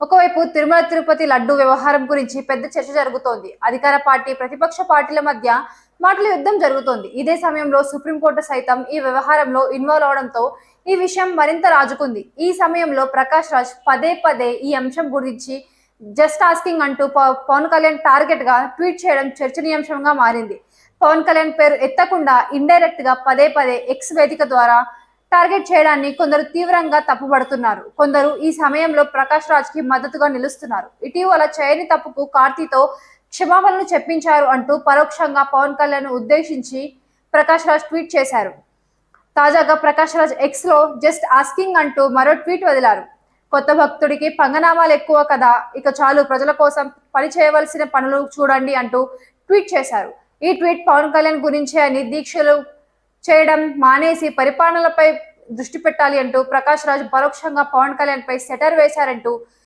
ఒకవైపు తిరుమల తిరుపతి లడ్డు వ్యవహారం గురించి పెద్ద చర్చ జరుగుతోంది. అధికార పార్టీ, ప్రతిపక్ష పార్టీల మధ్య మాటల యుద్ధం జరుగుతోంది. ఇదే సమయంలో సుప్రీంకోర్టు సైతం ఈ వ్యవహారంలో ఇన్వాల్వ్ అవడంతో ఈ విషయం మరింత రాజుకుంది. ఈ సమయంలో ప్రకాష్ రాజ్ పదే పదే ఈ అంశం గురించి జస్ట్ ఆస్కింగ్ అంటూ పవన్ కళ్యాణ్ టార్గెట్ గా ట్వీట్ చేయడం చర్చనీయాంశంగా మారింది. పవన్ కళ్యాణ్ పేరు ఎత్తకుండా ఇండైరెక్ట్ గా పదే పదే ఎక్స్ వేదిక ద్వారా టార్గెట్ చేయడాన్ని కొందరు తీవ్రంగా తప్పుపడుతున్నారు. కొందరు ఈ సమయంలో ప్రకాష్ రాజ్ కి మద్దతుగా నిలుస్తున్నారు. ఇటీవల చేయని తప్పుకు కార్తీతో క్షమాపణలు చెప్పించారు అంటూ పరోక్షంగా పవన్ కళ్యాణ్ ఉద్దేశించి ప్రకాష్ రాజ్ ట్వీట్ చేశారు. తాజాగా ప్రకాష్ రాజ్ ఎక్స్ లో జస్ట్ ఆస్కింగ్ అంటూ మరో ట్వీట్ వదిలారు. కొత్త భక్తుడికి పంగనామాలు ఎక్కువ కదా, ఇక చాలు ప్రజల కోసం పని చేయవలసిన పనులు చూడండి అంటూ ట్వీట్ చేశారు. ఈ ట్వీట్ పవన్ కళ్యాణ్ గురించే అని, దీక్షలు చేయడం మానేసి పరిపాలనలపై దృష్టి పెట్టాలి అంటూ ప్రకాష్ రాజ్ పరోక్షంగా పవన్ కళ్యాణ్ పై సెటర్ వేశారంటూ